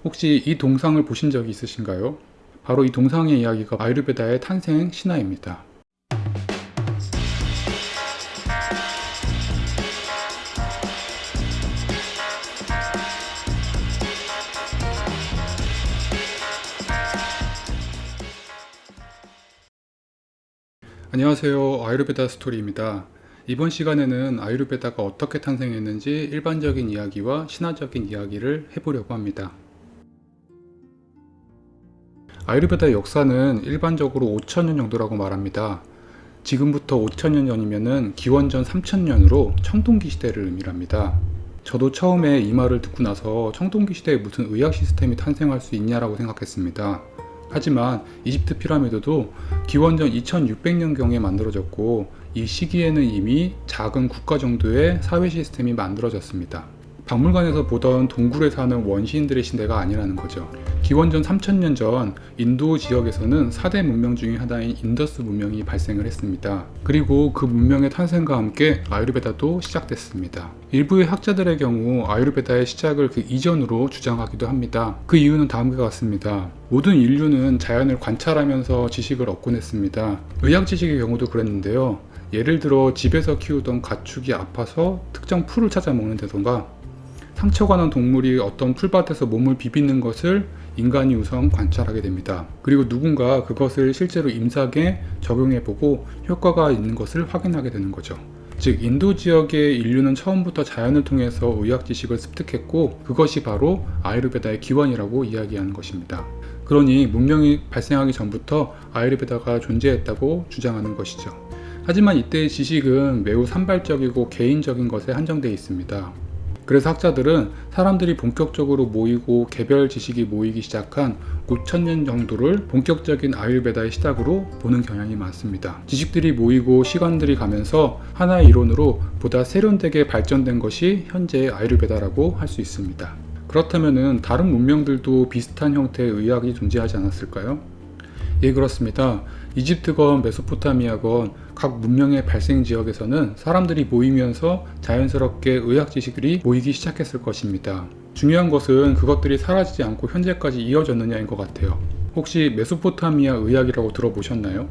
혹시 이 동상을 보신 적이 있으신가요? 바로 이 동상의 이야기가 아유르베다의 탄생 신화입니다. 안녕하세요. 아유르베다 스토리입니다. 이번 시간에는 아유르베다가 어떻게 탄생했는지 일반적인 이야기와 신화적인 이야기를 해보려고 합니다. 아유르베다의 역사는 일반적으로 5천년 정도라고 말합니다. 지금부터 5천년 전이면 기원전 3천년으로 청동기 시대를 의미합니다. 저도 처음에 이 말을 듣고 나서 청동기 시대에 무슨 의학 시스템이 탄생할 수 있냐라고 생각했습니다. 하지만 이집트 피라미드도 기원전 2600년경에 만들어졌고 이 시기에는 이미 작은 국가 정도의 사회 시스템이 만들어졌습니다. 박물관에서 보던 동굴에 사는 원시인들의 시대가 아니라는 거죠. 기원전 3000년 전 인도 지역에서는 4대 문명 중의 하나인 인더스 문명이 발생을 했습니다. 그리고 그 문명의 탄생과 함께 아유르베다도 시작됐습니다. 일부의 학자들의 경우 아유르베다의 시작을 그 이전으로 주장하기도 합니다. 그 이유는 다음과 같습니다. 모든 인류는 자연을 관찰하면서 지식을 얻곤 했습니다. 의학 지식의 경우도 그랬는데요. 예를 들어 집에서 키우던 가축이 아파서 특정 풀을 찾아 먹는다던가, 상처가 난 동물이 어떤 풀밭에서 몸을 비비는 것을 인간이 우선 관찰하게 됩니다. 그리고 누군가 그것을 실제로 임상에 적용해보고 효과가 있는 것을 확인하게 되는 거죠. 즉 인도 지역의 인류는 처음부터 자연을 통해서 의학 지식을 습득했고, 그것이 바로 아유르베다의 기원이라고 이야기하는 것입니다. 그러니 문명이 발생하기 전부터 아유르베다가 존재했다고 주장하는 것이죠. 하지만 이때의 지식은 매우 산발적이고 개인적인 것에 한정되어 있습니다. 그래서 학자들은 사람들이 본격적으로 모이고 개별 지식이 모이기 시작한 5천년 정도를 본격적인 아유르베다의 시작으로 보는 경향이 많습니다. 지식들이 모이고 시간들이 가면서 하나의 이론으로 보다 세련되게 발전된 것이 현재의 아유르베다라고 할 수 있습니다. 그렇다면 다른 문명들도 비슷한 형태의 의학이 존재하지 않았을까요? 예, 그렇습니다. 이집트건 메소포타미아건 각 문명의 발생 지역에서는 사람들이 모이면서 자연스럽게 의학 지식들이 모이기 시작했을 것입니다. 중요한 것은 그것들이 사라지지 않고 현재까지 이어졌느냐인 것 같아요. 혹시 메소포타미아 의학이라고 들어보셨나요?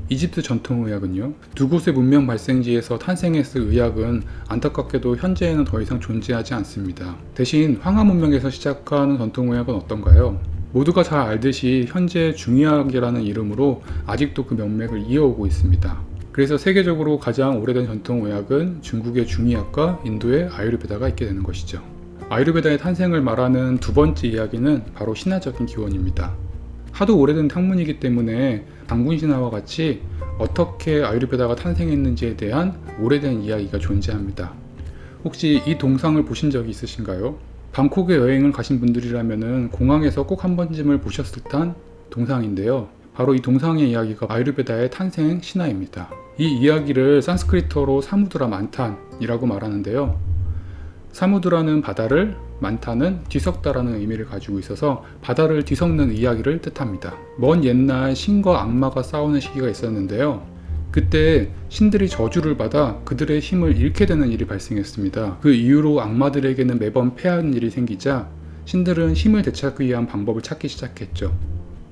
이집트 전통의학은요, 두 곳의 문명 발생지에서 탄생했을 의학은 안타깝게도 현재에는 더 이상 존재하지 않습니다. 대신 황하 문명에서 시작한 전통의학은 어떤가요? 모두가 잘 알듯이 현재 중의학이라는 이름으로 아직도 그 명맥을 이어오고 있습니다. 그래서 세계적으로 가장 오래된 전통의학은 중국의 중의학과 인도의 아유르베다가 있게 되는 것이죠. 아유르베다의 탄생을 말하는 두 번째 이야기는 바로 신화적인 기원입니다. 하도 오래된 학문이기 때문에 단군신화와 같이 어떻게 아유르베다가 탄생했는지에 대한 오래된 이야기가 존재합니다. 혹시 이 동상을 보신 적이 있으신가요? 방콕에 여행을 가신 분들이라면 공항에서 꼭 한 번쯤을 보셨을 듯한 동상인데요. 바로 이 동상의 이야기가 아유르베다의 탄생 신화입니다. 이 이야기를 산스크리트어로 사무드라 만탄이라고 말하는데요. 사무드라는 바다를, 만탄은 뒤섞다라는 의미를 가지고 있어서 바다를 뒤섞는 이야기를 뜻합니다. 먼 옛날 신과 악마가 싸우는 시기가 있었는데요. 그때 신들이 저주를 받아 그들의 힘을 잃게 되는 일이 발생했습니다. 그 이후로 악마들에게는 매번 패하는 일이 생기자 신들은 힘을 되찾기 위한 방법을 찾기 시작했죠.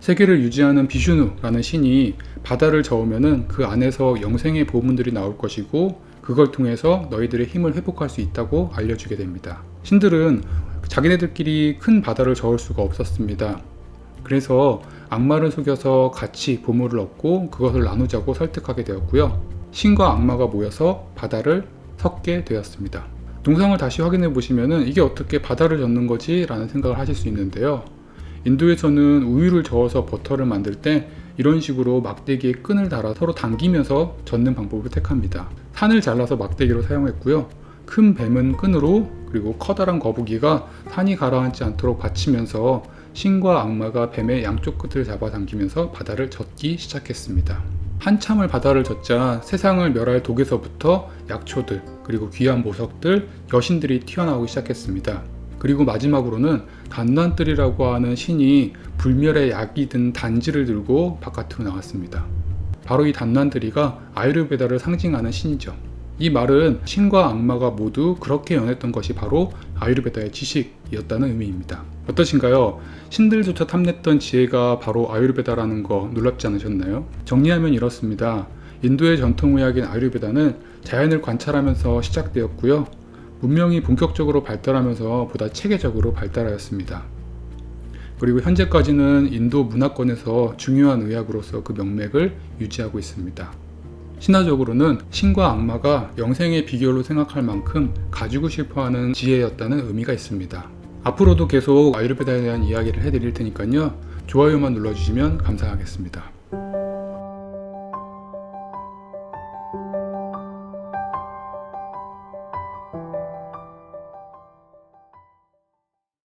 세계를 유지하는 비슈누라는 신이 바다를 저으면은 그 안에서 영생의 보물들이 나올 것이고, 그걸 통해서 너희들의 힘을 회복할 수 있다고 알려주게 됩니다. 신들은 자기네들끼리 큰 바다를 저을 수가 없었습니다. 그래서 악마를 속여서 같이 보물을 얻고 그것을 나누자고 설득하게 되었고요. 신과 악마가 모여서 바다를 섞게 되었습니다. 동상을 다시 확인해 보시면 이게 어떻게 바다를 젓는 거지? 라는 생각을 하실 수 있는데요. 인도에서는 우유를 저어서 버터를 만들 때 이런 식으로 막대기에 끈을 달아 서로 당기면서 젓는 방법을 택합니다. 산을 잘라서 막대기로 사용했고요. 큰 뱀은 끈으로, 그리고 커다란 거북이가 산이 가라앉지 않도록 받치면서 신과 악마가 뱀의 양쪽 끝을 잡아당기면서 바다를 젓기 시작했습니다. 한참을 바다를 젓자 세상을 멸할 독에서부터 약초들, 그리고 귀한 보석들, 여신들이 튀어나오기 시작했습니다. 그리고 마지막으로는 단난뜰이라고 하는 신이 불멸의 약이 든 단지를 들고 바깥으로 나왔습니다. 바로 이 단난뜨리가 아유르베다를 상징하는 신이죠. 이 말은 신과 악마가 모두 그렇게 연했던 것이 바로 아유르베다의 지식이었다는 의미입니다. 어떠신가요? 신들조차 탐냈던 지혜가 바로 아유르베다라는 거 놀랍지 않으셨나요? 정리하면 이렇습니다. 인도의 전통의학인 아유르베다는 자연을 관찰하면서 시작되었고요. 문명이 본격적으로 발달하면서 보다 체계적으로 발달하였습니다. 그리고 현재까지는 인도 문화권에서 중요한 의학으로서 그 명맥을 유지하고 있습니다. 신화적으로는 신과 악마가 영생의 비결로 생각할 만큼 가지고 싶어하는 지혜였다는 의미가 있습니다. 앞으로도 계속 아유르베다에 대한 이야기를 해드릴 테니까요. 좋아요만 눌러주시면 감사하겠습니다.